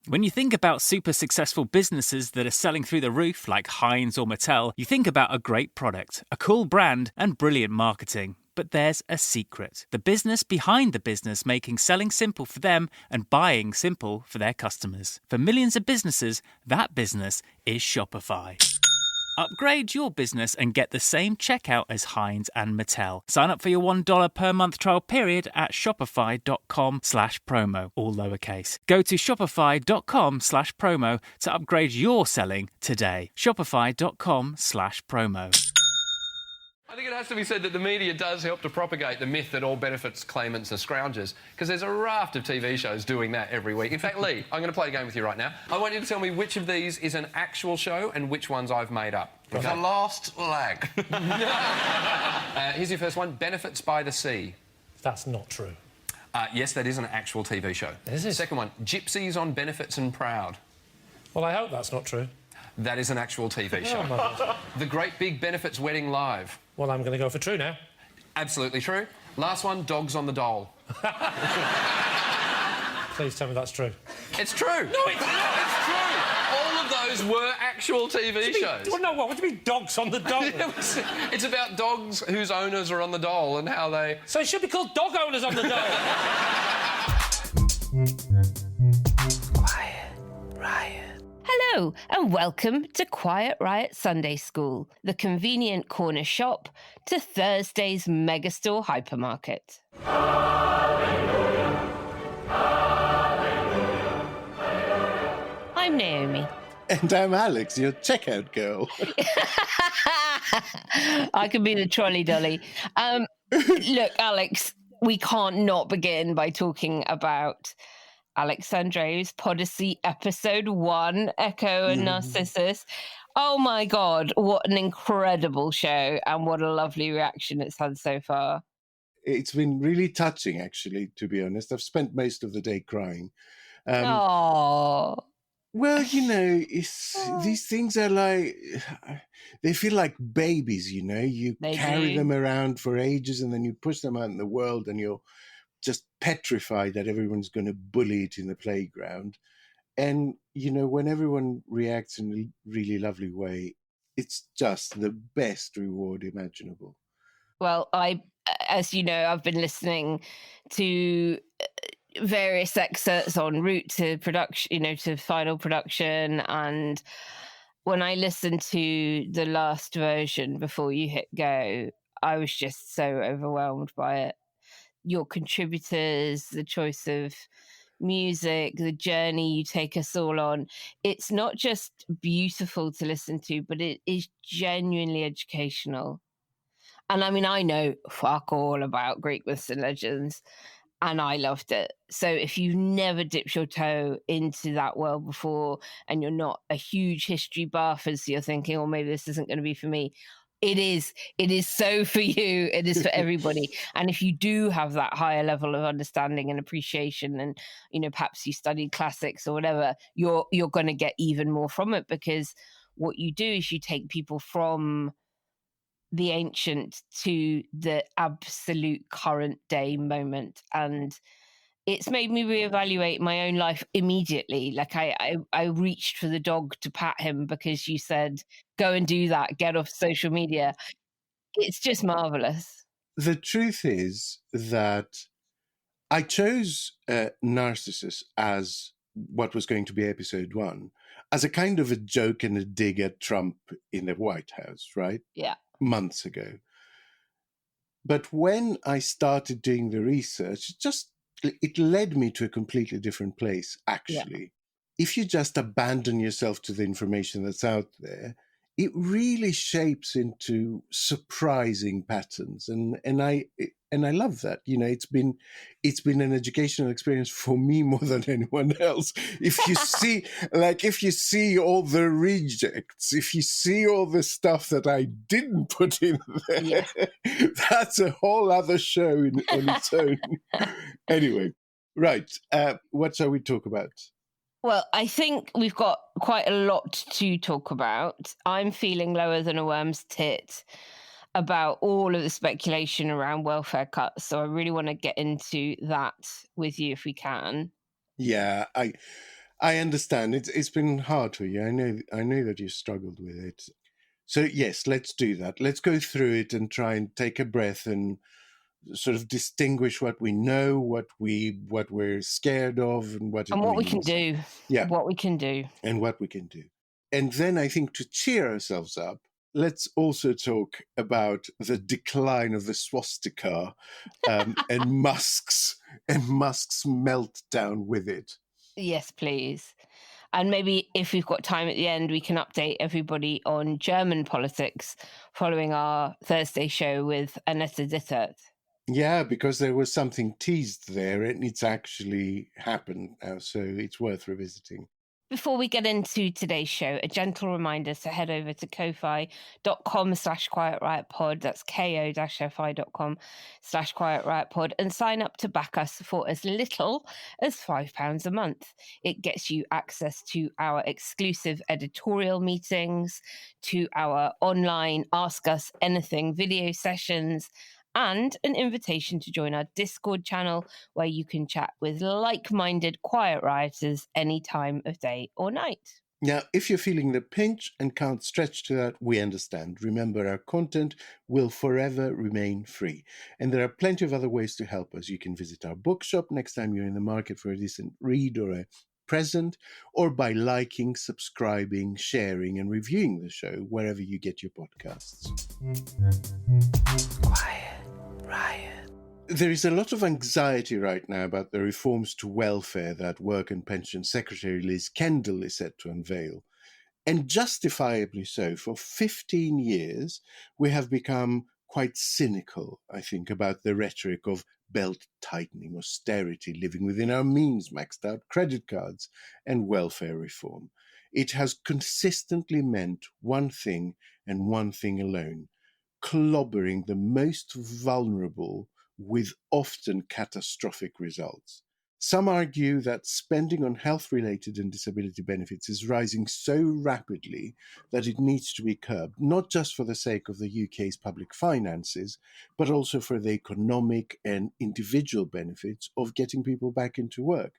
When you think about super successful businesses that are selling through the roof like Heinz or Mattel, you think about a great product, a cool brand, and brilliant marketing. But there's a secret. The business behind the business making selling simple for them and buying simple for their customers. For millions of businesses, that business is Shopify. Upgrade your business and get the same checkout as Heinz and Mattel. Sign up for your $1 per month trial period at shopify.com/promo, all lowercase. Go to shopify.com/promo to upgrade your selling today. Shopify.com/promo. I think it has to be said that the media does help to propagate the myth that all benefits claimants are scroungers, because there's a raft of TV shows doing that every week. In fact, Lee, I'm going to play a game with you right now. I want you to tell me which of these is an actual show and which ones I've made up. Okay. The last lag. Here's your first one. Benefits by the Sea. That's not true. Yes, that is an actual TV show. Is it? Second one. Gypsies on Benefits and Proud. Well, I hope that's not true. That is an actual TV show. Oh, my God. The Great Big Benefits Wedding Live. Well, I'm going to go for true now. Absolutely true. Last one. Dogs on the Dole. Please tell me that's true. It's true. No, it's not. It's true. All of those were actual TV shows. Well, no, what do you mean dogs on the dole? It's about dogs whose owners are on the dole and how they... So it should be called Dog Owners on the Dole. Quiet Riot. Hello and welcome to Quiet Riot Sunday School, the convenient corner shop to Thursday's megastore hypermarket. I'm Naomi. And I'm Alex, your checkout girl. I could be the trolley dolly. Look, Alex, we can't not begin by talking about Andreou's Podyssey episode 1, Echo and Narcissus. Oh my God, what an incredible show and what a lovely reaction it's had so far. It's been really touching, actually, to be honest. I've spent most of the day crying. Oh. Well, you know, these things are like, they feel like babies, you know. You carry them around for ages and then you push them out in the world and you're just petrified that everyone's going to bully it in the playground. And, you know, when everyone reacts in a really lovely way, it's just the best reward imaginable. Well, as you know, I've been listening to various excerpts en route to production, you know, to final production. And when I listened to the last version before you hit go, I was just so overwhelmed by it. Your contributors, the choice of music, the journey you take us all on. It's not just beautiful to listen to, but it is genuinely educational. And I mean, I know fuck all about Greek myths and legends, and I loved it. So if you've never dipped your toe into that world before and you're not a huge history buff, as you're thinking, oh, maybe this isn't going to be for me, it is so for you. It is for everybody. And if you do have that higher level of understanding and appreciation, and, you know, perhaps you studied classics or whatever, you're going to get even more from it, because what you do is you take people from the ancient to the absolute current day moment. And it's made me reevaluate my own life immediately. Like I reached for the dog to pat him because you said, go and do that, get off social media. It's just marvelous. The truth is that I chose Narcissus as what was going to be episode 1 as a kind of a joke and a dig at Trump in the White House, right? Yeah. Months ago. But when I started doing the research, it led me to a completely different place, actually. Yeah. If you just abandon yourself to the information that's out there, it really shapes into surprising patterns. And I love that. You know, it's been an educational experience for me more than anyone else. If you see all the rejects, if you see all the stuff that I didn't put in there, that's a whole other show on its own. Anyway, right. What shall we talk about? Well, I think we've got quite a lot to talk about. I'm feeling lower than a worm's tit about all of the speculation around welfare cuts. So I really want to get into that with you if we can. Yeah, I understand. It's been hard for you. I know that you struggled with it. So yes, let's do that. Let's go through it and try and take a breath and sort of distinguish what we know, what we're scared of, and what it And what we means. can do. Yeah. What we can do. And what we can do. And then I think to cheer ourselves up, let's also talk about the decline of the swastika and Musk's meltdown with it. Yes, please. And maybe if we've got time at the end, we can update everybody on German politics following our Thursday show with Annette Dittert. Yeah, because there was something teased there and it's actually happened now, so it's worth revisiting. Before we get into today's show, a gentle reminder to head over to ko-fi.com/quiet-riot-pod, that's ko-fi.com/quiet-riot-pod, and sign up to back us for as little as £5 a month. It gets you access to our exclusive editorial meetings, to our online Ask Us Anything video sessions, and an invitation to join our Discord channel where you can chat with like-minded quiet rioters any time of day or night. Now, if you're feeling the pinch and can't stretch to that, we understand. Remember, our content will forever remain free. And there are plenty of other ways to help us. You can visit our bookshop next time you're in the market for a decent read or a present, or by liking, subscribing, sharing, and reviewing the show wherever you get your podcasts. Quiet Riot. There is a lot of anxiety right now about the reforms to welfare that Work and Pension Secretary Liz Kendall is set to unveil. And justifiably so. For 15 years, we have become quite cynical, I think, about the rhetoric of belt-tightening, austerity, living within our means, maxed-out credit cards, and welfare reform. It has consistently meant one thing and one thing alone: clobbering the most vulnerable with often catastrophic results. Some argue that spending on health-related and disability benefits is rising so rapidly that it needs to be curbed, not just for the sake of the UK's public finances, but also for the economic and individual benefits of getting people back into work.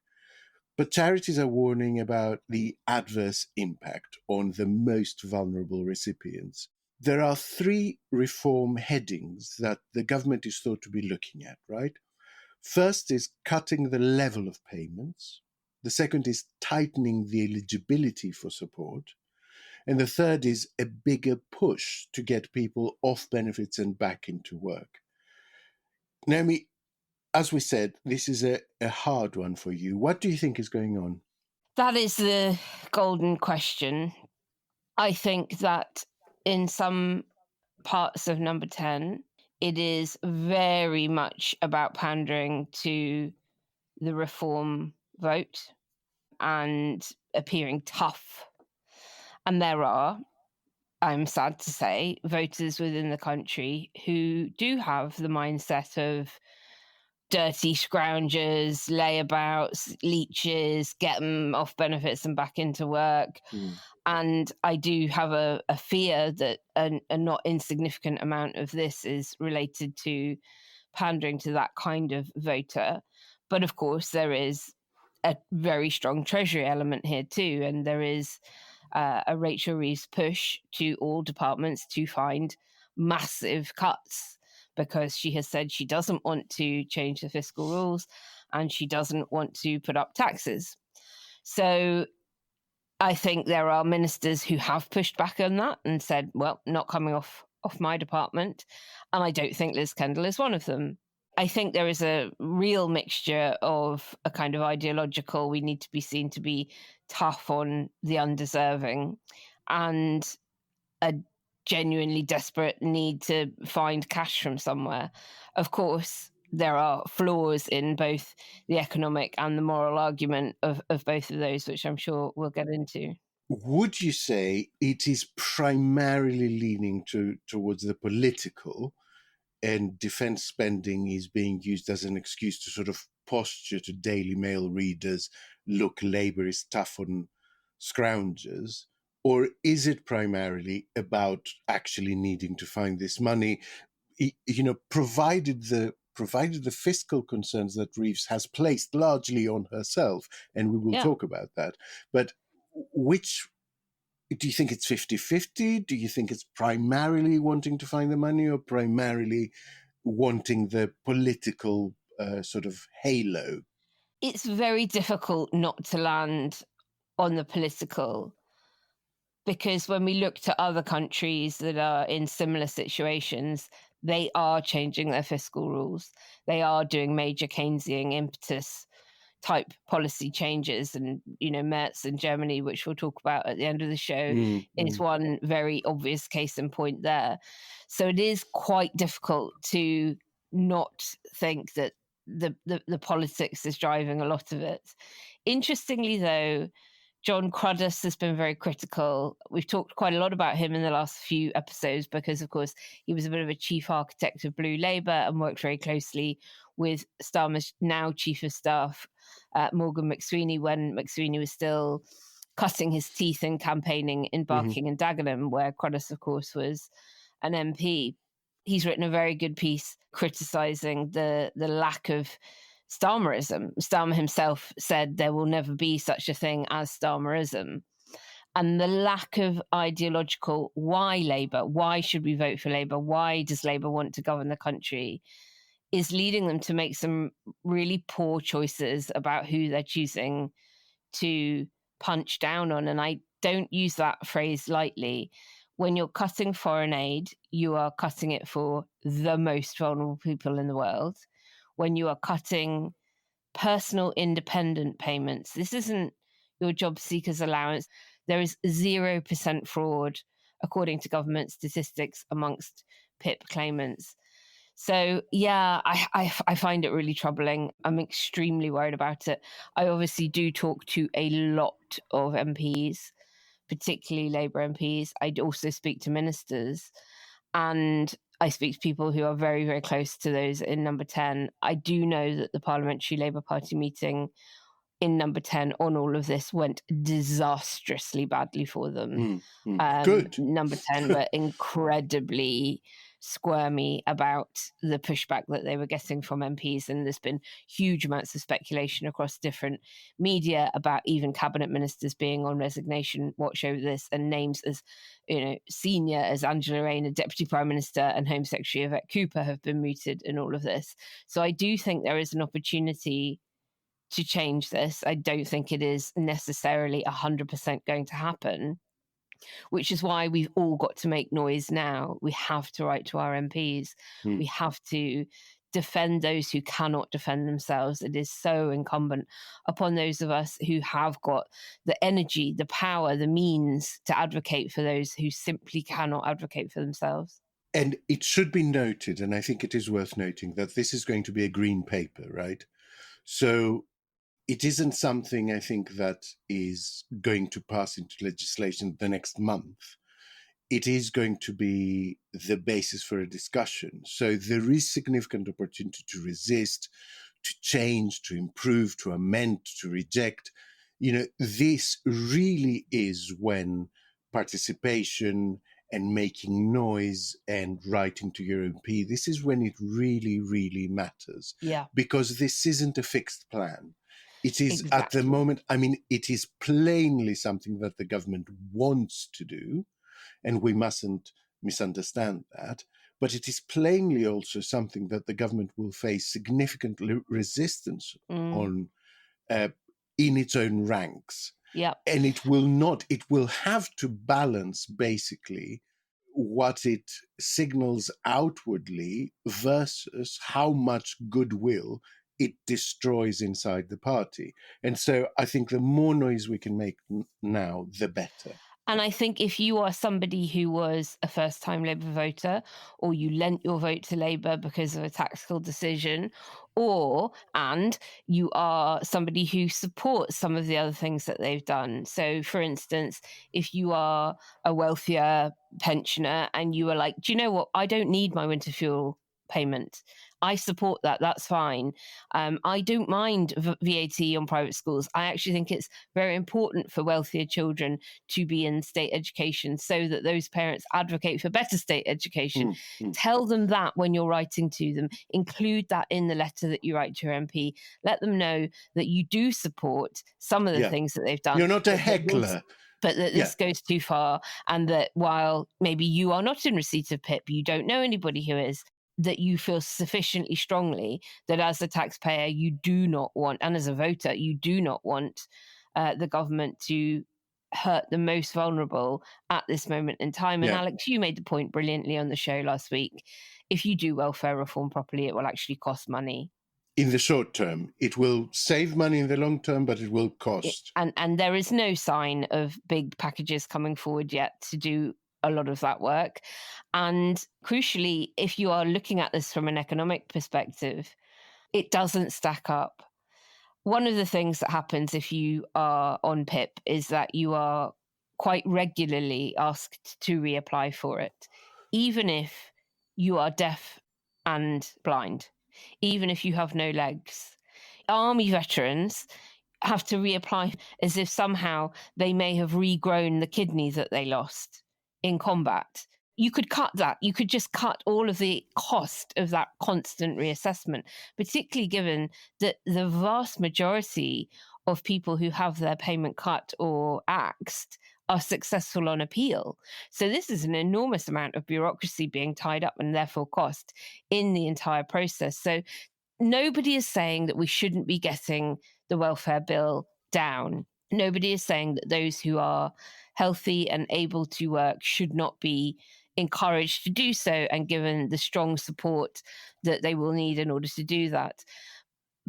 But charities are warning about the adverse impact on the most vulnerable recipients. There are 3 reform headings that the government is thought to be looking at, right? First is cutting the level of payments. The second is tightening the eligibility for support. And the third is a bigger push to get people off benefits and back into work. Naomi, as we said, this is a hard one for you. What do you think is going on? That is the golden question. I think that in some parts of number 10, it is very much about pandering to the reform vote and appearing tough. And there are, I'm sad to say, voters within the country who do have the mindset of dirty scroungers, layabouts, leeches, get them off benefits and back into work. And I do have a fear that a not insignificant amount of this is related to pandering to that kind of voter. But of course, there is a very strong Treasury element here too. And there is a Rachel Reeves push to all departments to find massive cuts, because she has said she doesn't want to change the fiscal rules and she doesn't want to put up taxes. So I think there are ministers who have pushed back on that and said, well, not coming off my department. And I don't think Liz Kendall is one of them. I think there is a real mixture of a kind of ideological, we need to be seen to be tough on the undeserving, and a genuinely desperate need to find cash from somewhere. Of course, there are flaws in both the economic and the moral argument of both of those, which I'm sure we'll get into. Would you say it is primarily leaning towards the political, and defence spending is being used as an excuse to sort of posture to Daily Mail readers, look, Labour is tough on scroungers? Or is it primarily about actually needing to find this money, provided the provided the fiscal concerns that Reeves has placed largely on herself, and we will talk about that. But which, do you think it's 50-50? Do you think it's primarily wanting to find the money or primarily wanting the political sort of halo? It's very difficult not to land on the political, because when we look to other countries that are in similar situations, they are changing their fiscal rules. They are doing major Keynesian impetus type policy changes. And, Merz in Germany, which we'll talk about at the end of the show, is one very obvious case in point there. So it is quite difficult to not think that the politics is driving a lot of it. Interestingly, though, John Cruddas has been very critical. We've talked quite a lot about him in the last few episodes because, of course, he was a bit of a chief architect of Blue Labour and worked very closely with Starmer's now chief of staff, Morgan McSweeney, when McSweeney was still cutting his teeth in campaigning in Barking and Dagenham, where Cruddas, of course, was an MP. He's written a very good piece criticising the lack of Starmerism. Starmer himself said there will never be such a thing as Starmerism. And the lack of ideological why Labour, why should we vote for Labour, why does Labour want to govern the country, is leading them to make some really poor choices about who they're choosing to punch down on. And I don't use that phrase lightly. When you're cutting foreign aid, you are cutting it for the most vulnerable people in the world. When you are cutting personal independent payments, this isn't your job seekers allowance. There is 0% fraud, according to government statistics, amongst PIP claimants. So, yeah, I find it really troubling. I'm extremely worried about it. I obviously do talk to a lot of MPs, particularly Labour MPs. I also speak to ministers, and I speak to people who are very, very close to those in Number 10. I do know that the Parliamentary Labour Party meeting in Number 10 on all of this went disastrously badly for them. Good. Number 10 were incredibly squirmy about the pushback that they were getting from MPs, and there's been huge amounts of speculation across different media about even cabinet ministers being on resignation watch over this, and names as senior as Angela Rayner, Deputy Prime Minister, and Home Secretary Yvette Cooper have been mooted in all of this. So I do think there is an opportunity to change this. I don't think it is necessarily 100% going to happen, which is why we've all got to make noise now. We have to write to our MPs. We have to defend those who cannot defend themselves. It is so incumbent upon those of us who have got the energy, the power, the means to advocate for those who simply cannot advocate for themselves. And it should be noted, and I think it is worth noting, that this is going to be a green paper, right? So it isn't something, I think, that is going to pass into legislation the next month. It is going to be the basis for a discussion. So there is significant opportunity to resist, to change, to improve, to amend, to reject. This really is when participation and making noise and writing to your MP, this is when it really, really matters. Yeah. Because this isn't a fixed plan. It is Exactly. At the moment, it is plainly something that the government wants to do, and we mustn't misunderstand that. But it is plainly also something that the government will face significant resistance on in its own ranks. Yeah. And it will have to balance basically what it signals outwardly versus how much goodwill it destroys inside the party. And so I think the more noise we can make now, the better. And I think if you are somebody who was a first-time Labour voter, or you lent your vote to Labour because of a tactical decision, and you are somebody who supports some of the other things that they've done. So, for instance, if you are a wealthier pensioner and you are like, do you know what? I don't need my winter fuel payment. I support that. That's fine. I don't mind VAT on private schools. I actually think it's very important for wealthier children to be in state education so that those parents advocate for better state education. Tell them that when you're writing to them. Include that in the letter that you write to your MP. Let them know that you do support some of the things that they've done. You're not a heckler. But that this goes too far, and that while maybe you are not in receipt of PIP, you don't know anybody who is, that you feel sufficiently strongly that as a taxpayer, you do not want, and as a voter, you do not want the government to hurt the most vulnerable at this moment in time. And Alex, you made the point brilliantly on the show last week. If you do welfare reform properly, it will actually cost money. In the short term, it will save money in the long term, but it will cost. And there is no sign of big packages coming forward yet to do a lot of that work. And crucially, if you are looking at this from an economic perspective, it doesn't stack up. One of the things that happens if you are on PIP is that you are quite regularly asked to reapply for it, even if you are deaf and blind, even if you have no legs. Army veterans have to reapply as if somehow they may have regrown the kidney that they lost in combat. You could cut that. You could just cut all of the cost of that constant reassessment, particularly given that the vast majority of people who have their payment cut or axed are successful on appeal. So this is an enormous amount of bureaucracy being tied up and therefore cost in the entire process. So nobody is saying that we shouldn't be getting the welfare bill down. Nobody is saying that those who are healthy and able to work should not be encouraged to do so and given the strong support that they will need in order to do that.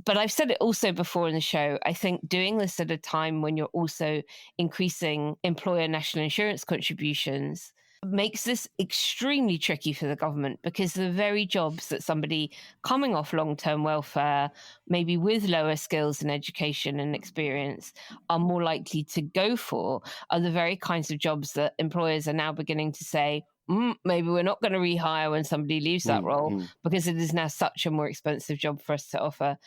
But I've said it also before in the show, I think doing this at a time when you're also increasing employer national insurance contributions makes this extremely tricky for the government, because the very jobs that somebody coming off long-term welfare, maybe with lower skills and education and experience, are more likely to go for are the very kinds of jobs that employers are now beginning to say, maybe we're not going to rehire when somebody leaves that role because it is now such a more expensive job for us to offer.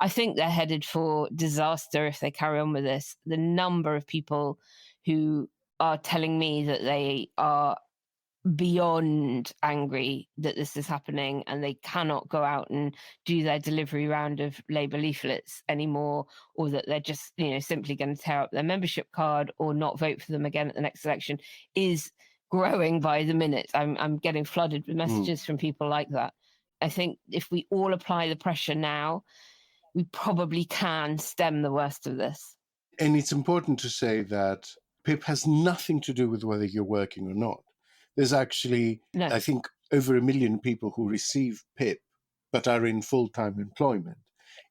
I think they're headed for disaster if they carry on with this. The number of people who are telling me that they are beyond angry that this is happening and they cannot go out and do their delivery round of Labour leaflets anymore, or that they're just, simply going to tear up their membership card or not vote for them again at the next election is growing by the minute. I'm getting flooded with messages from people like that. I think if we all apply the pressure now, we probably can stem the worst of this. And it's important to say that PIP has nothing to do with whether you're working or not. There's actually, I think, over 1 million people who receive PIP but are in full-time employment.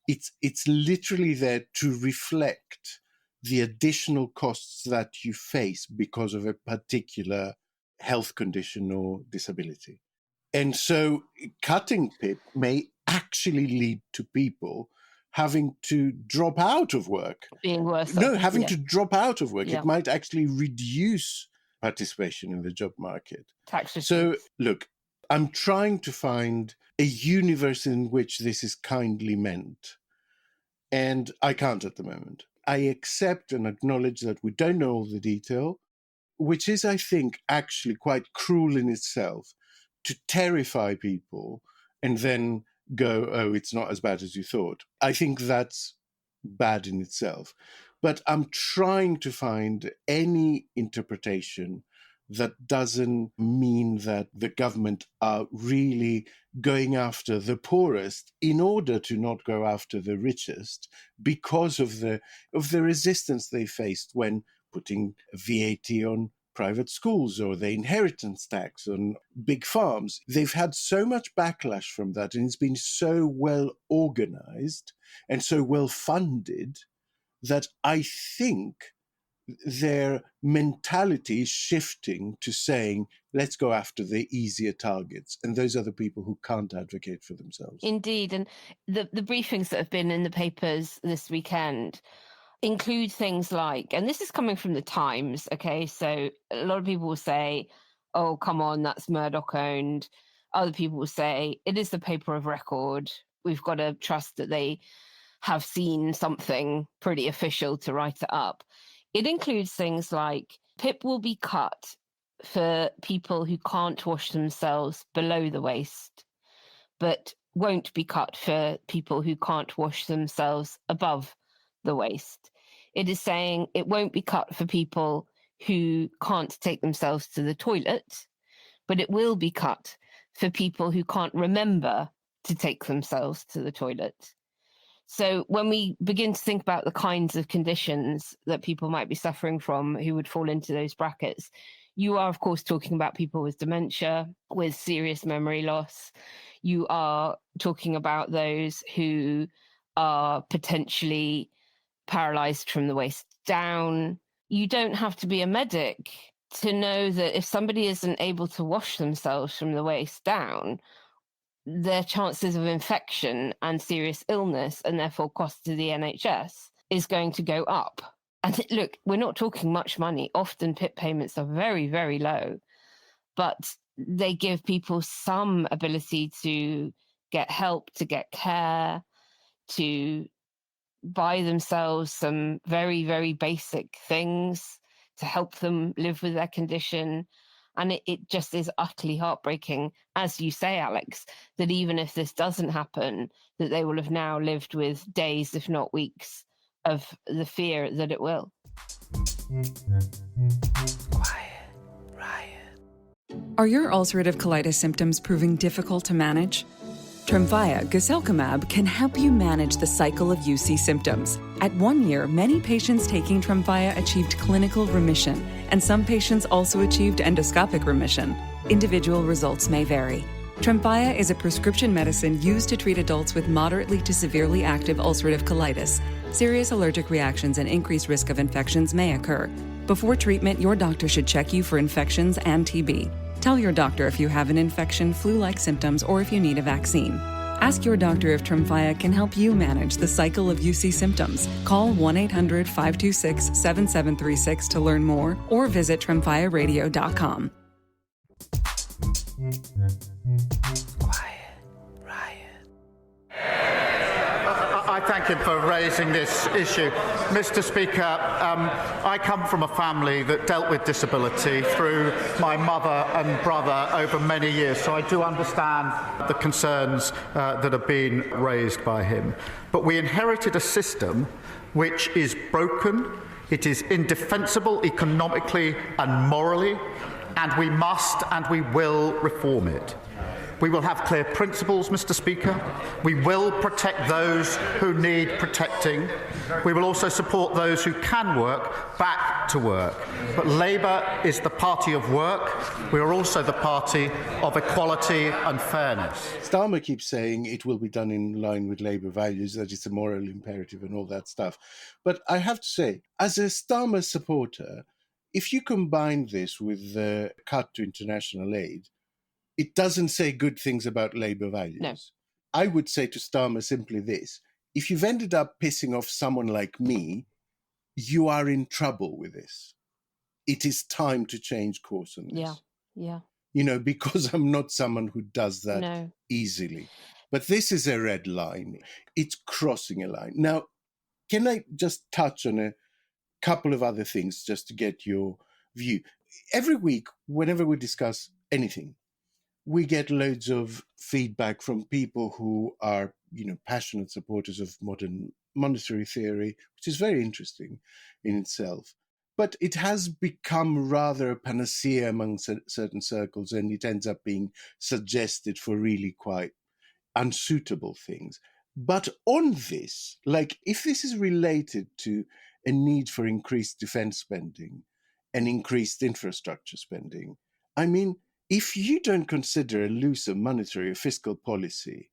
It's literally there to reflect the additional costs that you face because of a particular health condition or disability. And so cutting PIP may actually lead to people having to drop out of work. Being worse. Having to drop out of work. It might actually reduce participation in the job market. So, look, I'm trying to find a universe in which this is kindly meant. And I can't at the moment. I accept and acknowledge that we don't know all the detail, which is, I think, actually quite cruel in itself, to terrify people and then go, oh, it's not as bad as you thought. I think that's bad in itself. But I'm trying to find any interpretation that doesn't mean that the government are really going after the poorest in order to not go after the richest because of the resistance they faced when putting VAT on private schools or the inheritance tax on big farms. They've had so much backlash from that, and it's been so well organized and so well funded that I think their mentality is shifting to saying, let's go after the easier targets. And those are the people who can't advocate for themselves. Indeed. And the briefings that have been in the papers this weekend include things like, and this is coming from the Times, okay, so a lot of people will say, oh, come on, that's Murdoch owned. Other people will say it is the paper of record. We've got to trust that they have seen something pretty official to write it up. It includes things like PIP will be cut for people who can't wash themselves below the waist, but won't be cut for people who can't wash themselves above the waist. It is saying it won't be cut for people who can't take themselves to the toilet, but it will be cut for people who can't remember to take themselves to the toilet. So when we begin to think about the kinds of conditions that people might be suffering from who would fall into those brackets, you are, of course, talking about people with dementia, with serious memory loss. You are talking about those who are potentially paralyzed from the waist down. You don't have to be a medic to know that if somebody isn't able to wash themselves from the waist down, their chances of infection and serious illness, and therefore cost to the NHS, is going to go up. And look, we're not talking much money. Often PIP payments are very, very low, but they give people some ability to get help, to get care, to buy themselves some very, very basic things to help them live with their condition. And it just is utterly heartbreaking, as you say, Alex, that even if this doesn't happen, that they will have now lived with days, if not weeks, of the fear that it will. Quiet Riot. Are your ulcerative colitis symptoms proving difficult to manage? Tremfya guselkumab can help you manage the cycle of UC symptoms. At 1 year, many patients taking Tremfya achieved clinical remission, and some patients also achieved endoscopic remission. Individual results may vary. Tremfya is a prescription medicine used to treat adults with moderately to severely active ulcerative colitis. Serious allergic reactions and increased risk of infections may occur. Before treatment, your doctor should check you for infections and TB. Tell your doctor if you have an infection, flu-like symptoms, or if you need a vaccine. Ask your doctor if Tremfya can help you manage the cycle of UC symptoms. Call 1-800-526-7736 to learn more, or visit tremfyaradio.com. Quiet Riot. I thank him for raising this issue. Mr. Speaker, I come from a family that dealt with disability through my mother and brother over many years, so I do understand the concerns that have been raised by him. But we inherited a system which is broken, it is indefensible economically and morally, and we must and we will reform it. We will have clear principles, Mr. Speaker. We will protect those who need protecting. We will also support those who can work back to work. But Labour is the party of work. We are also the party of equality and fairness. Starmer keeps saying it will be done in line with Labour values, that it's a moral imperative and all that stuff. But I have to say, as a Starmer supporter, if you combine this with the cut to international aid, it doesn't say good things about Labour values. No. I would say to Starmer simply this: if you've ended up pissing off someone like me, you are in trouble with this. It is time to change course on this. Yeah. You know, because I'm not someone who does that easily. But this is a red line. It's crossing a line. Now, can I just touch on a couple of other things just to get your view? Every week, whenever we discuss anything, we get loads of feedback from people who are, passionate supporters of modern monetary theory, which is very interesting in itself. But it has become rather a panacea among certain circles, and it ends up being suggested for really quite unsuitable things. But on this, like if this is related to a need for increased defense spending and increased infrastructure spending, I mean, if you don't consider a looser monetary or fiscal policy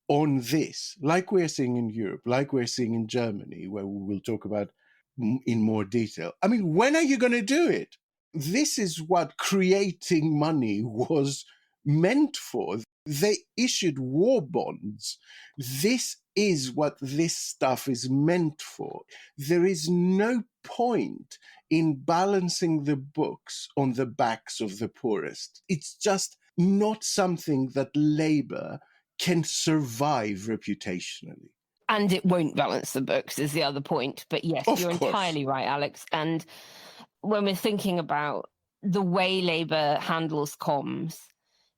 on this, like we're seeing in Europe, like we're seeing in Germany, where we will talk about in more detail, I mean, when are you going to do it? This is what creating money was meant for. They issued war bonds. This is what this stuff is meant for. There is no point in balancing the books on the backs of the poorest. It's just not something that Labour can survive reputationally. And it won't balance the books is the other point. But yes, Of you're course. entirely right, Alex. And when we're thinking about the way Labour handles comms,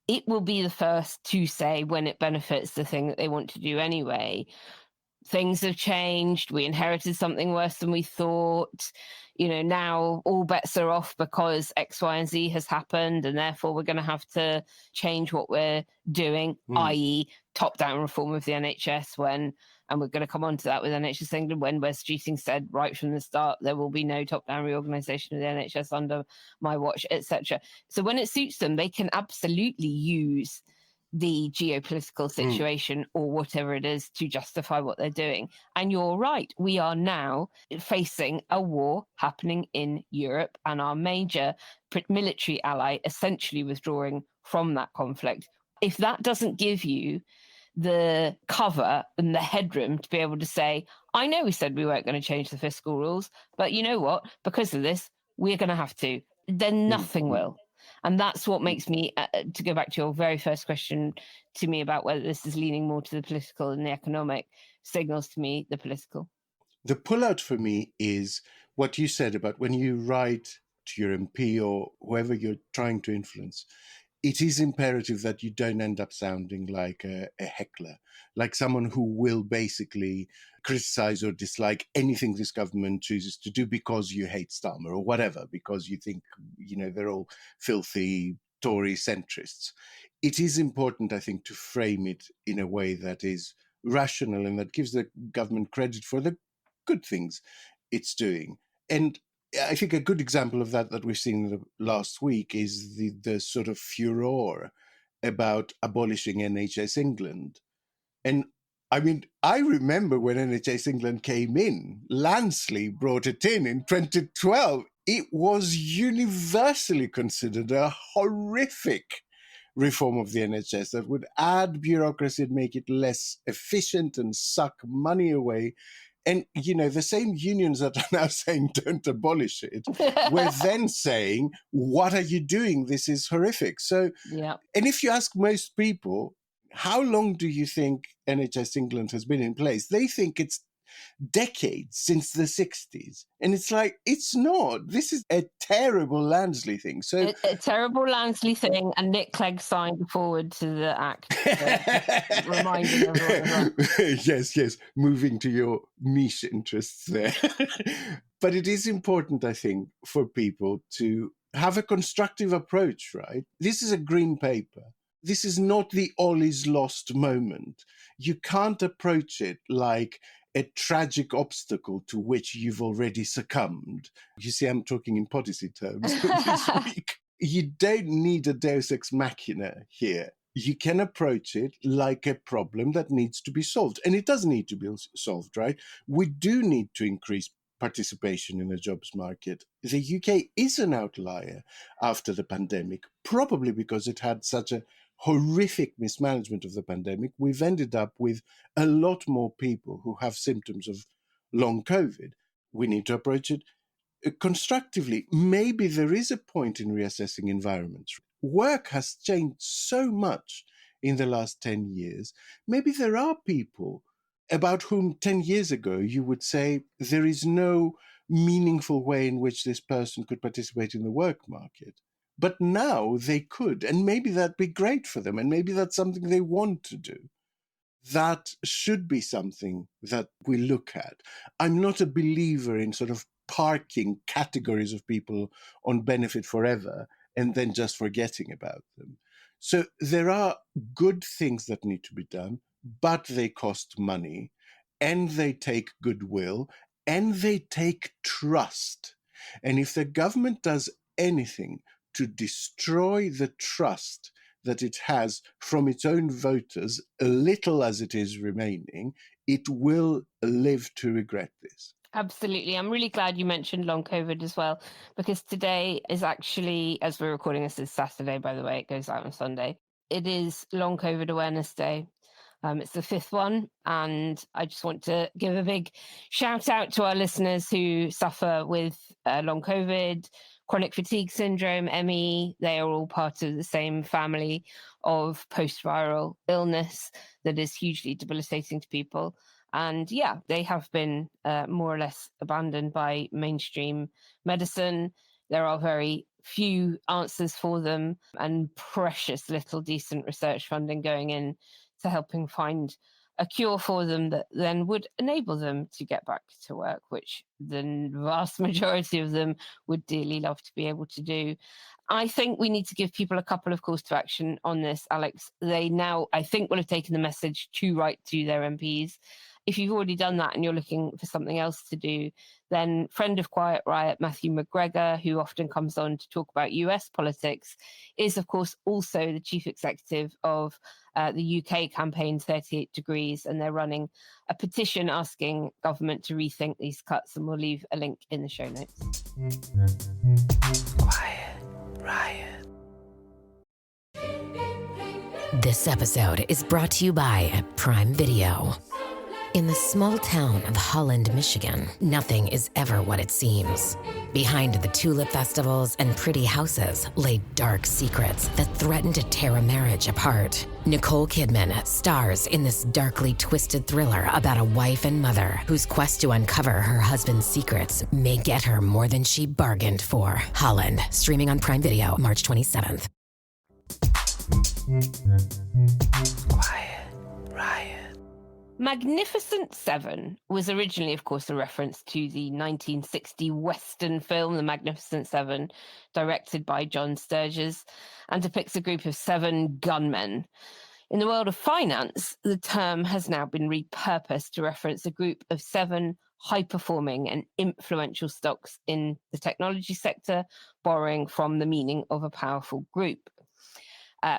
it will be the first to say when it benefits the thing that they want to do anyway. Things have changed. We inherited something worse than we thought. Now all bets are off because X, Y, and Z has happened, and therefore we're going to have to change what we're doing, i.e. top-down reform of the NHS and we're going to come on to that with NHS England, when Wes Streeting said right from the start, there will be no top-down reorganisation of the NHS under my watch, etc. So when it suits them, they can absolutely use the geopolitical situation or whatever it is to justify what they're doing. And you're right, we are now facing a war happening in Europe and our major military ally essentially withdrawing from that conflict. If that doesn't give you the cover and the headroom to be able to say, I know we said we weren't going to change the fiscal rules, but you know what? Because of this, we're going to have to. Then nothing will. And that's what makes me, to go back to your very first question to me about whether this is leaning more to the political than the economic, signals to me the political. The pullout for me is what you said about when you write to your MP or whoever you're trying to influence, it is imperative that you don't end up sounding like a heckler, like someone who will basically criticize or dislike anything this government chooses to do because you hate Starmer or whatever, because you think, they're all filthy Tory centrists. It is important, I think, to frame it in a way that is rational and that gives the government credit for the good things it's doing. And I think a good example of that we've seen the last week is the sort of furor about abolishing NHS England. And I mean, I remember when NHS England came in, Lansley brought it in 2012. It was universally considered a horrific reform of the NHS that would add bureaucracy and make it less efficient and suck money away. And, the same unions that are now saying don't abolish it were then saying, what are you doing? This is horrific. So, yeah. And if you ask most people, how long do you think NHS England has been in place? They think it's decades, since the 60s. And it's like, it's not. This is a terrible Lansley thing. So a terrible Lansley thing, and Nick Clegg signed forward to the act. So reminding everyone of that. Yes. Moving to your niche interests there. But it is important, I think, for people to have a constructive approach, right? This is a green paper. This is not the all is lost moment. You can't approach it like a tragic obstacle to which you've already succumbed. You see, I'm talking in Podyssey terms this week. You don't need a deus ex machina here. You can approach it like a problem that needs to be solved. And it does need to be solved, right? We do need to increase participation in the jobs market. The UK is an outlier after the pandemic, probably because it had such a horrific mismanagement of the pandemic. We've ended up with a lot more people who have symptoms of long COVID. We need to approach it constructively. Maybe there is a point in reassessing environments. Work has changed so much in the last 10 years. Maybe there are people about whom 10 years ago you would say there is no meaningful way in which this person could participate in the work market. But now they could, and maybe that'd be great for them, and maybe that's something they want to do. That should be something that we look at. I'm not a believer in sort of parking categories of people on benefit forever and then just forgetting about them. So there are good things that need to be done, but they cost money, and they take goodwill, and they take trust. And if the government does anything to destroy the trust that it has from its own voters, little as it is remaining, it will live to regret this. Absolutely. I'm really glad you mentioned long COVID as well, because today is actually, as we're recording this, is Saturday, by the way, it goes out on Sunday. It is Long COVID Awareness Day. It's the 5th one, and I just want to give a big shout out to our listeners who suffer with long COVID, chronic fatigue syndrome, ME, they are all part of the same family of post-viral illness that is hugely debilitating to people. And yeah, they have been more or less abandoned by mainstream medicine. There are very few answers for them and precious little decent research funding going in to helping find a cure for them that then would enable them to get back to work, which the vast majority of them would dearly love to be able to do. I think we need to give people a couple of calls to action on this, Alex. They now, I think, will have taken the message to write to their MPs. If you've already done that and you're looking for something else to do, then friend of Quiet Riot, Matthew McGregor, who often comes on to talk about US politics, is, of course, also the chief executive of the UK campaign 38 Degrees, and they're running a petition asking government to rethink these cuts, and we'll leave a link in the show notes. Quiet Riot. This episode is brought to you by Prime Video. In the small town of Holland, Michigan, nothing is ever what it seems. Behind the tulip festivals and pretty houses lay dark secrets that threaten to tear a marriage apart. Nicole Kidman stars in this darkly twisted thriller about a wife and mother whose quest to uncover her husband's secrets may get her more than she bargained for. Holland, streaming on Prime Video March 27th. Quiet Riot. Magnificent Seven was originally, of course, a reference to the 1960 Western film, The Magnificent Seven, directed by John Sturges, and depicts a group of 7 gunmen. In the world of finance, the term has now been repurposed to reference a group of 7 high-performing and influential stocks in the technology sector, borrowing from the meaning of a powerful group.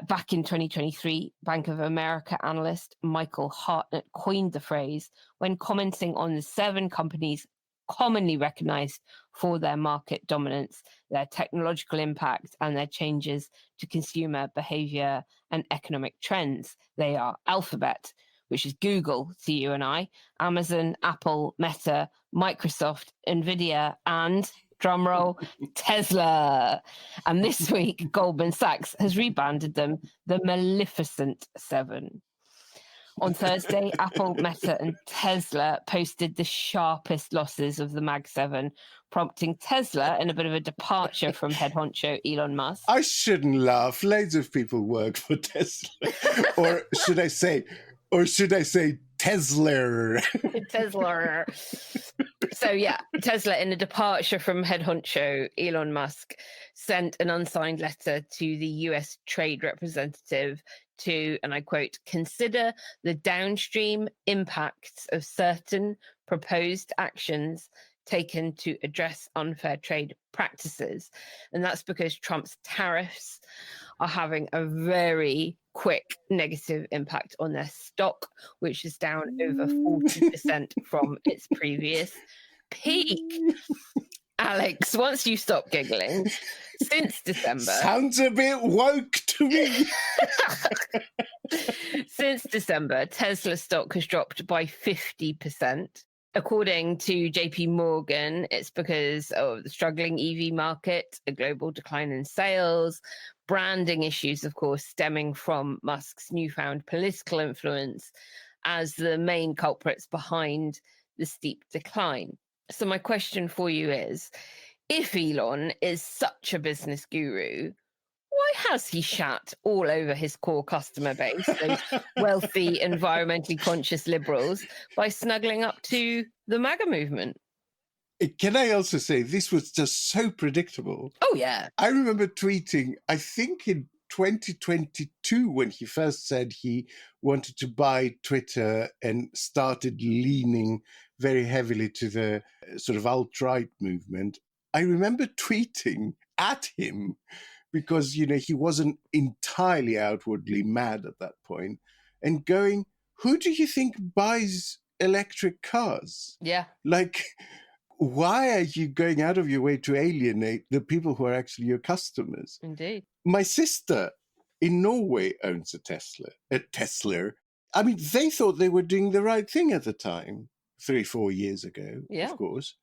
Back in 2023, Bank of America analyst Michael Hartnett coined the phrase when commenting on the 7 companies commonly recognized for their market dominance, their technological impact, and their changes to consumer behavior and economic trends. They are Alphabet, which is Google to you and I, Amazon, Apple, Meta, Microsoft, Nvidia, and drumroll, Tesla. And this week, Goldman Sachs has rebranded them the Maleficent Seven. On Thursday, Apple, Meta, and Tesla posted the sharpest losses of the Mag 7, prompting Tesla in a bit of a departure from head honcho Elon Musk. I shouldn't laugh. Loads of people work for Tesla. or should I say Tesla? Tesla. So yeah, Tesla, in a departure from head honcho Elon Musk, sent an unsigned letter to the US trade representative to, and I quote, consider the downstream impacts of certain proposed actions taken to address unfair trade practices. And that's because Trump's tariffs are having a very quick negative impact on their stock, which is down over 40% from its previous peak. Alex, once you stop giggling, since December... Sounds a bit woke to me. Since December, Tesla stock has dropped by 50%. According to JP Morgan, it's because of the struggling EV market, a global decline in sales, branding issues, of course, stemming from Musk's newfound political influence as the main culprits behind the steep decline. So my question for you is, if Elon is such a business guru, why has he shat all over his core customer base, those wealthy, environmentally conscious liberals, by snuggling up to the MAGA movement? Can I also say, this was just so predictable. Oh, yeah. I remember tweeting, I think in 2022, when he first said he wanted to buy Twitter and started leaning very heavily to the sort of alt-right movement. I remember tweeting at him because, you know, he wasn't entirely outwardly mad at that point, and going, who do you think buys electric cars? Yeah. Like, why are you going out of your way to alienate the people who are actually your customers? Indeed. My sister in Norway owns a Tesla. I mean, they thought they were doing the right thing at the time, 3-4 years ago, Yeah. of course.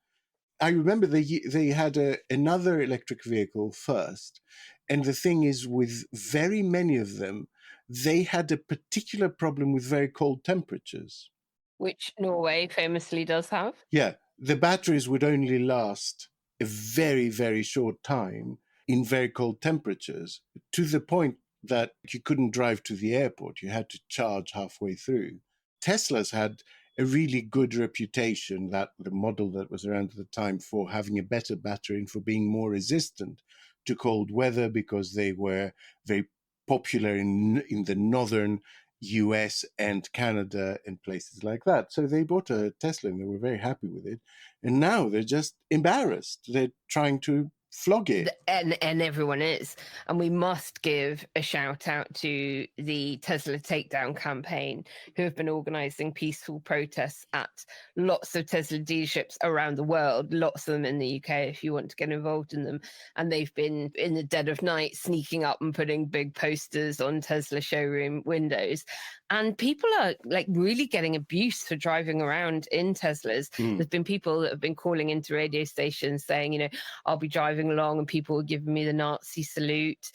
I remember they had another electric vehicle first. And the thing is, with very many of them, they had a particular problem with very cold temperatures. Which Norway famously does have. Yeah, the batteries would only last a very, very short time in very cold temperatures, to the point that you couldn't drive to the airport. You had to charge halfway through. Tesla's had a really good reputation, that the model that was around at the time, for having a better battery and for being more resistant to cold weather, because they were very popular in the northern US and Canada and places like that. So they bought a Tesla and they were very happy with it. And now they're just embarrassed. They're trying to flog it. And everyone is. And we must give a shout out to the Tesla Takedown campaign, who have been organizing peaceful protests at lots of Tesla dealerships around the world, lots of them in the UK if you want to get involved in them. And they've been in the dead of night sneaking up and putting big posters on Tesla showroom windows. And people are like really getting abuse for driving around in Teslas. There's been people that have been calling into radio stations saying, you know, I'll be driving along and people are giving me the Nazi salute,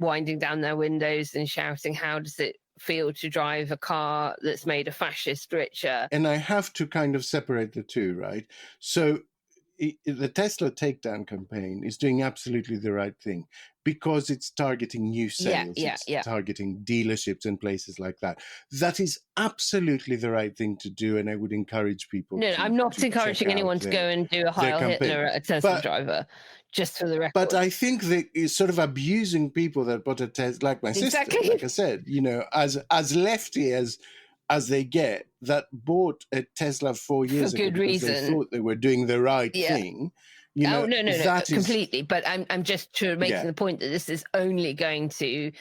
winding down their windows and shouting, how does it feel to drive a car that's made a fascist richer? And I have to kind of separate the two, right? So the Tesla Takedown campaign is doing absolutely the right thing, because it's targeting new sales, it's targeting dealerships and places like that. That is absolutely the right thing to do, and I would encourage people. No, I'm not encouraging anyone to go and do a Heil Hitler at a Tesla driver, just for the record. But I think that it's sort of abusing people that bought a Tesla, like my sister, like I said, you know, as lefty as they get, that bought a Tesla 4 years ago because they thought they were doing the right thing. You know, no, completely. But I'm just making the point that this is only going to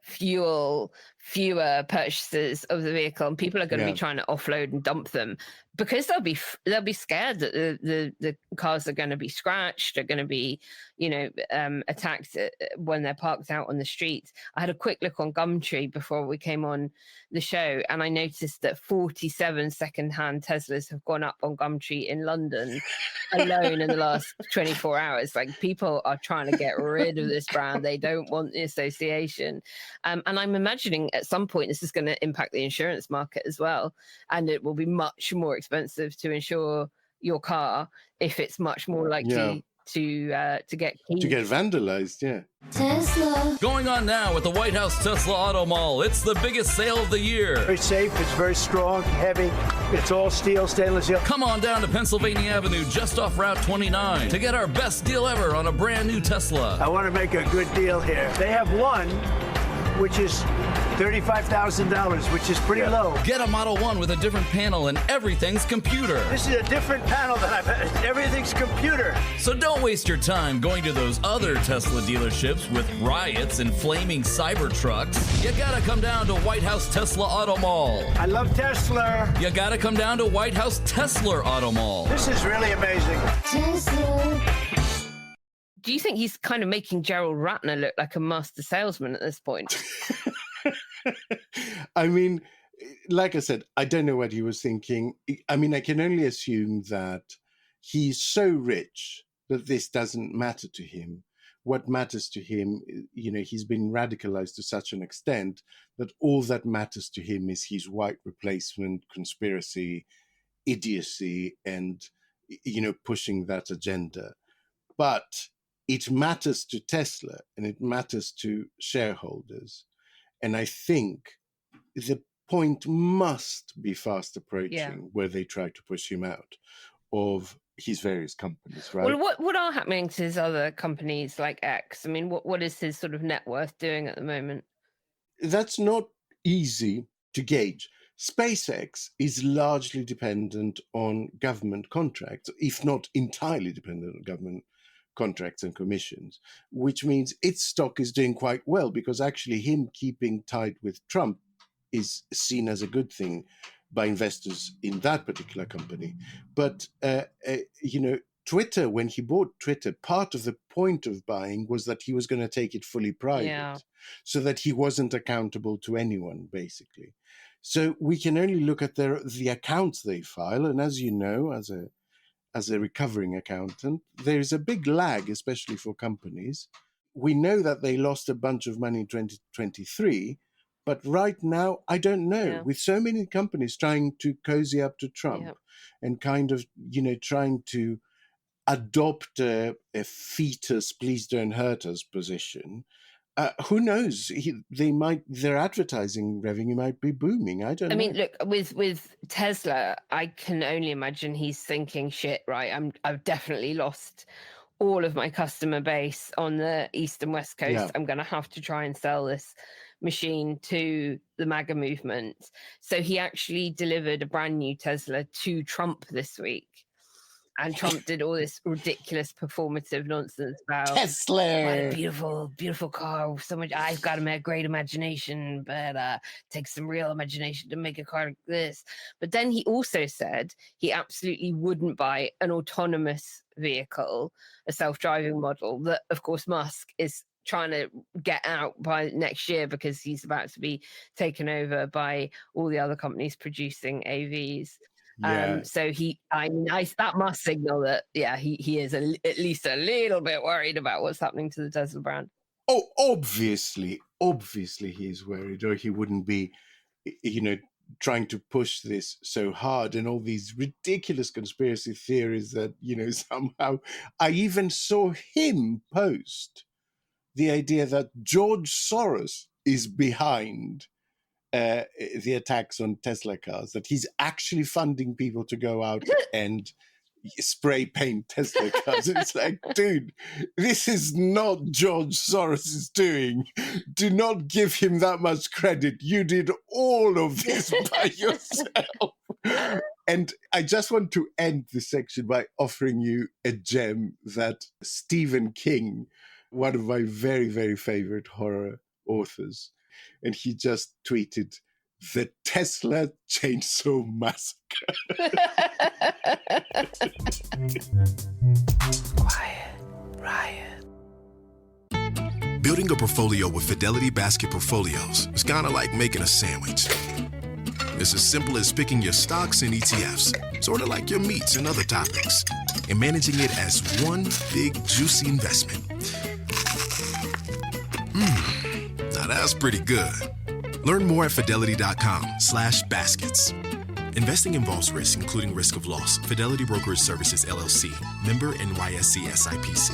fuel fewer purchases of the vehicle, and people are going to be trying to offload and dump them because they'll be scared that the cars are going to be scratched, are going to be, you know, attacked when they're parked out on the streets. I had a quick look on Gumtree before we came on the show, and I noticed that 47 second-hand Teslas have gone up on Gumtree in London alone in the last 24 hours. Like, people are trying to get rid of this brand. They don't want the association. And I'm imagining at some point this is going to impact the insurance market as well, and it will be much more expensive to insure your car if it's much more likely to get vandalized. Tesla. Going on now at the White House Tesla Auto Mall. It's the biggest sale of the year. Very safe, it's very strong, heavy, it's all steel, stainless steel. Come on down to Pennsylvania Avenue, just off Route 29, to get our best deal ever on a brand new Tesla. I want to make a good deal here. They have one which is $35,000, which is pretty low. Get a Model 1 with a different panel and everything's computer. This is a different panel than I've had. Everything's computer. So don't waste your time going to those other Tesla dealerships with riots and flaming cyber trucks. You gotta come down to White House Tesla Auto Mall. I love Tesla. You gotta come down to White House Tesla Auto Mall. This is really amazing. Tesla. Do you think he's kind of making Gerald Ratner look like a master salesman at this point? I mean, like I said, I don't know what he was thinking. I mean, I can only assume that he's so rich that this doesn't matter to him. What matters to him, you know, he's been radicalized to such an extent that all that matters to him is his white replacement, conspiracy, idiocy, and, you know, pushing that agenda. But it matters to Tesla and it matters to shareholders. And I think the point must be fast approaching where they try to push him out of his various companies, right? Well, what are happening to his other companies like X? I mean, what is his sort of net worth doing at the moment? That's not easy to gauge. SpaceX is largely dependent on government contracts, if not entirely dependent on government contracts and commissions, which means its stock is doing quite well, because actually him keeping tight with Trump is seen as a good thing by investors in that particular company. But, you know, Twitter, when he bought Twitter, part of the point of buying was that he was going to take it fully private, so that he wasn't accountable to anyone, basically. So we can only look at the accounts they file. And as you know, as a as a recovering accountant, there is a big lag, especially for companies. We know that they lost a bunch of money in 2023, but right now, I don't know. Yeah. With so many companies trying to cozy up to Trump and kind of, trying to adopt a fetus, please don't hurt us position, who knows? Their advertising revenue might be booming. I don't know. I mean, look, with Tesla, I can only imagine he's thinking, shit, right, I've definitely lost all of my customer base on the East and West Coast. Yeah. I'm going to have to try and sell this machine to the MAGA movement. So he actually delivered a brand new Tesla to Trump this week. And Trump did all this ridiculous performative nonsense about Tesla. What a beautiful, beautiful car. So much. I've got a great imagination, but takes some real imagination to make a car like this. But then he also said he absolutely wouldn't buy an autonomous vehicle, a self-driving model that, of course, Musk is trying to get out by next year because he's about to be taken over by all the other companies producing AVs. Yeah. So that must signal that, he is at least a little bit worried about what's happening to the Tesla brand. Oh, obviously he is worried, or he wouldn't be, trying to push this so hard, and all these ridiculous conspiracy theories that, somehow I even saw him post the idea that George Soros is behind the attacks on Tesla cars, that he's actually funding people to go out and spray paint Tesla cars. And it's like, dude, this is not George Soros' doing. Do not give him that much credit. You did all of this by yourself. And I just want to end this section by offering you a gem that Stephen King, one of my very, very favorite horror authors, and he just tweeted, "The Tesla Chainsaw Massacre." Quiet Riot. Building a portfolio with Fidelity Basket Portfolios is kind of like making a sandwich. It's as simple as picking your stocks and ETFs, sort of like your meats and other toppings, and managing it as one big, juicy investment. Now that's pretty good. Learn more at fidelity.com/baskets. Investing involves risk, including risk of loss. Fidelity Brokerage Services, LLC. Member NYSE SIPC.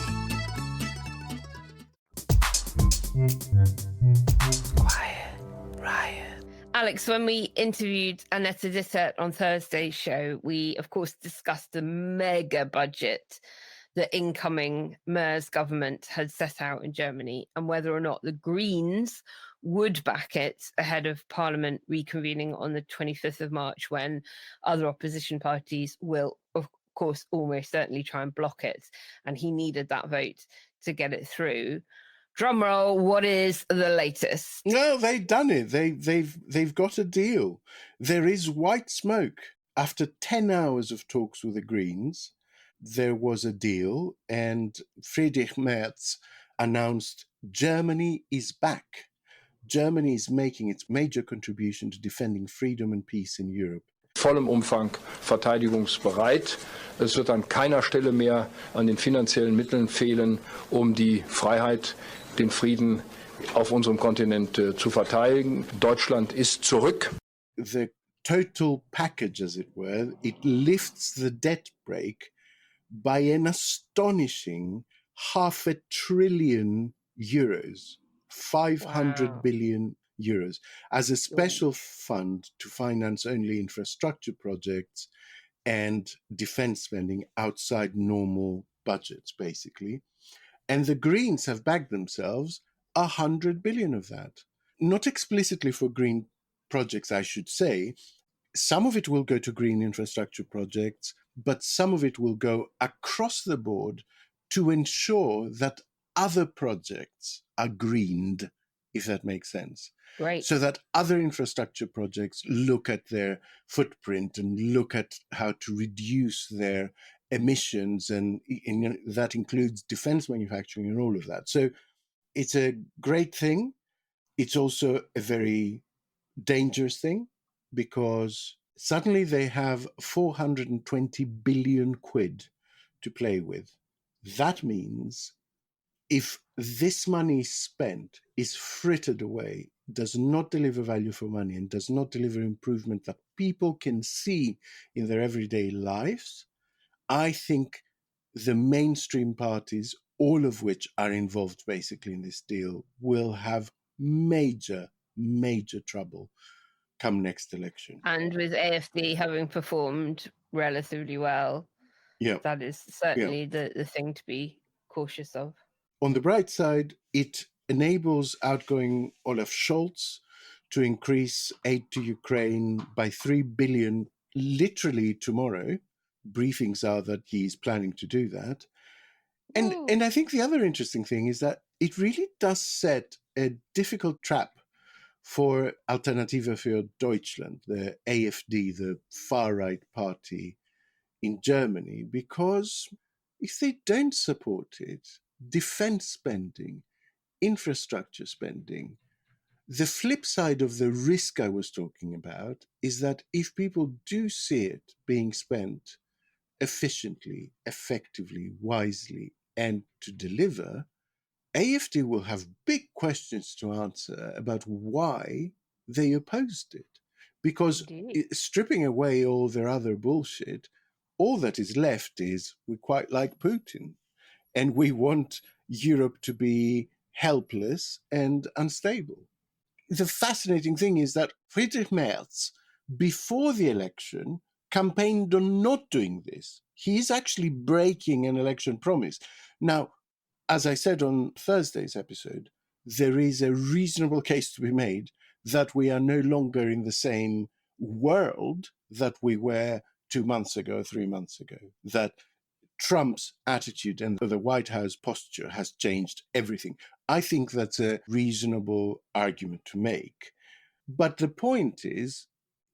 Quiet Riot. Alex, when we interviewed Annette Dittert on Thursday's show, we, of course, discussed the mega budget the incoming Merz government had set out in Germany and whether or not the Greens would back it ahead of Parliament reconvening on the 25th of March, when other opposition parties will, of course, almost certainly try and block it. And he needed that vote to get it through. Drumroll, what is the latest? No, they've done it. They've got a deal. There is white smoke. After 10 hours of talks with the Greens, there was a deal, and Friedrich Merz announced Germany is back. Germany is making its major contribution to defending freedom and peace in Europe. Vollem Umfang verteidigungsbereit. Es wird an keiner Stelle mehr an den finanziellen Mitteln fehlen, die Freiheit, den Frieden auf unserem Kontinent zu verteidigen. Deutschland ist zurück. The total package, as it were, it lifts the debt brake by an astonishing €500 billion, 500 billion euros, as a special fund to finance only infrastructure projects and defense spending outside normal budgets, basically. And the Greens have backed themselves 100 billion of that. Not explicitly for green projects, I should say. Some of it will go to green infrastructure projects, but some of it will go across the board to ensure that other projects are greened, if that makes sense. Right. So that other infrastructure projects look at their footprint and look at how to reduce their emissions, and that includes defense manufacturing and all of that. So it's a great thing. It's also a very dangerous thing, because suddenly they have 420 billion quid to play with. That means if this money spent is frittered away, does not deliver value for money, and does not deliver improvement that people can see in their everyday lives, I think the mainstream parties, all of which are involved basically in this deal, will have major, major trouble come next election. And with AFD having performed relatively well, that is certainly the thing to be cautious of. On the bright side, it enables outgoing Olaf Scholz to increase aid to Ukraine by 3 billion literally tomorrow. Briefings are that he's planning to do that. And I think the other interesting thing is that it really does set a difficult trap for Alternative für Deutschland, the AfD, the far-right party in Germany, because if they don't support it, defense spending, infrastructure spending, the flip side of the risk I was talking about is that if people do see it being spent efficiently, effectively, wisely, and to deliver, AfD will have big questions to answer about why they opposed it. Because stripping away all their other bullshit, all that is left is we quite like Putin and we want Europe to be helpless and unstable. The fascinating thing is that Friedrich Merz, before the election, campaigned on not doing this. He is actually breaking an election promise. Now, as I said on Thursday's episode, there is a reasonable case to be made that we are no longer in the same world that we were 2 months ago, 3 months ago, that Trump's attitude and the White House posture has changed everything. I think that's a reasonable argument to make. But the point is,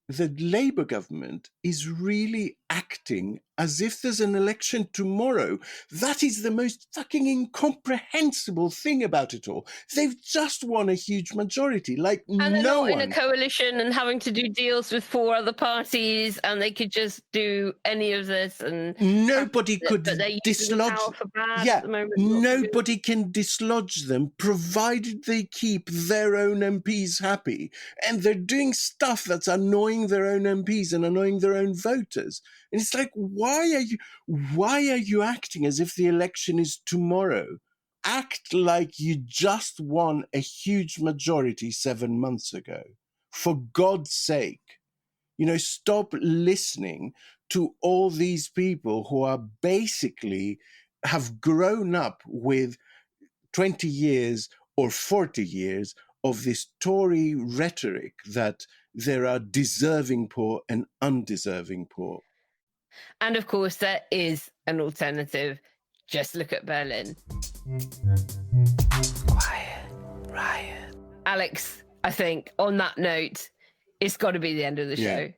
the Labour government is really acting as if there's an election tomorrow. That is the most fucking incomprehensible thing about it all. They've just won a huge majority, like and they're no not one. in a coalition and having to do deals with 4 other parties, and they could just do any of this. And nobody could dislodge. At the moment, nobody can dislodge them, provided they keep their own MPs happy. And they're doing stuff that's annoying their own MPs and annoying their own voters. And it's like, why are you acting as if the election is tomorrow? Act like you just won a huge majority 7 months ago. For God's sake. Stop listening to all these people who are basically have grown up with 20 years or 40 years of this Tory rhetoric that there are deserving poor and undeserving poor. And of course, there is an alternative. Just look at Berlin. Quiet riot. Alex, I think on that note, it's got to be the end of the show.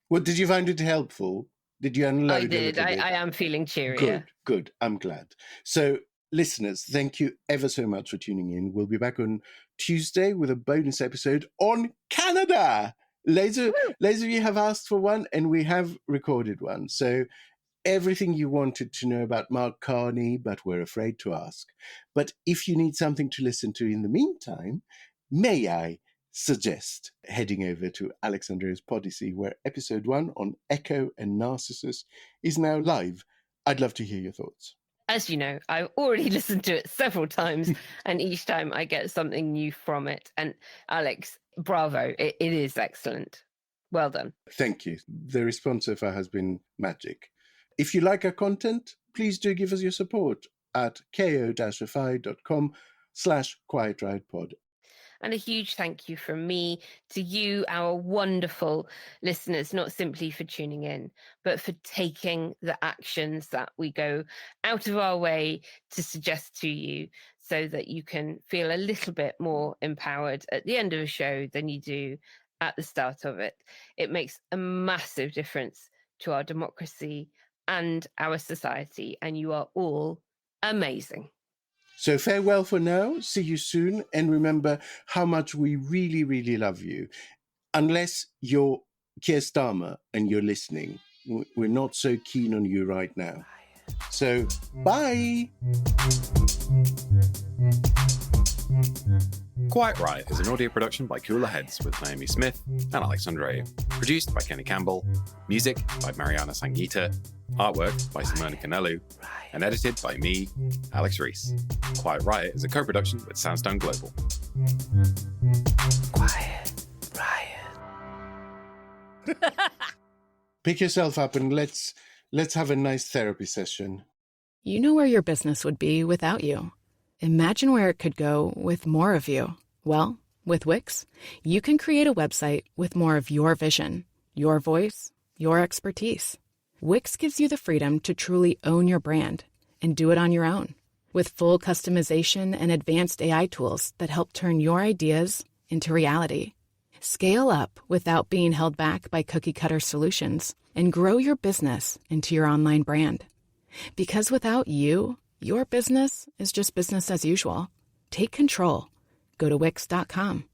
Well, did you find it helpful? Did you unload? I did. I am feeling cheerier. Good. I'm glad. So, listeners, thank you ever so much for tuning in. We'll be back on Tuesday with a bonus episode on Canada. Loads of you have asked for one, and we have recorded one. So everything you wanted to know about Mark Carney, but we're afraid to ask. But if you need something to listen to in the meantime, may I suggest heading over to Andreou's Podyssey, where episode 1 on Echo and Narcissus is now live. I'd love to hear your thoughts. As you know, I've already listened to it several times, and each time I get something new from it. And Alex, bravo. It is excellent. Well done. Thank you. The response so far has been magic. If you like our content, please do give us your support at ko-fi.com/quietriotpod. And a huge thank you from me to you, our wonderful listeners, not simply for tuning in, but for taking the actions that we go out of our way to suggest to you so that you can feel a little bit more empowered at the end of a show than you do at the start of it. It makes a massive difference to our democracy and our society, and you are all amazing. So farewell for now, see you soon, and remember how much we really, really love you. Unless you're Keir Starmer and you're listening, we're not so keen on you right now. So, bye! Quiet Riot is an audio production by Cooler Heads with Naomi Smith and Alex Andreou. Produced by Kenny Campbell. Music by Mariana Sangeeta. Artwork by Simone Canelu. And edited by me, Alex Reese. Quiet Riot is a co-production with Sandstone Global. Quiet Riot. Pick yourself up and let's have a nice therapy session. You know where your business would be without you. Imagine where it could go with more of you. Well, with Wix, you can create a website with more of your vision, your voice, your expertise. Wix gives you the freedom to truly own your brand and do it on your own. With full customization and advanced AI tools that help turn your ideas into reality. Scale up without being held back by cookie-cutter solutions and grow your business into your online brand. Because without you, your business is just business as usual. Take control. Go to Wix.com.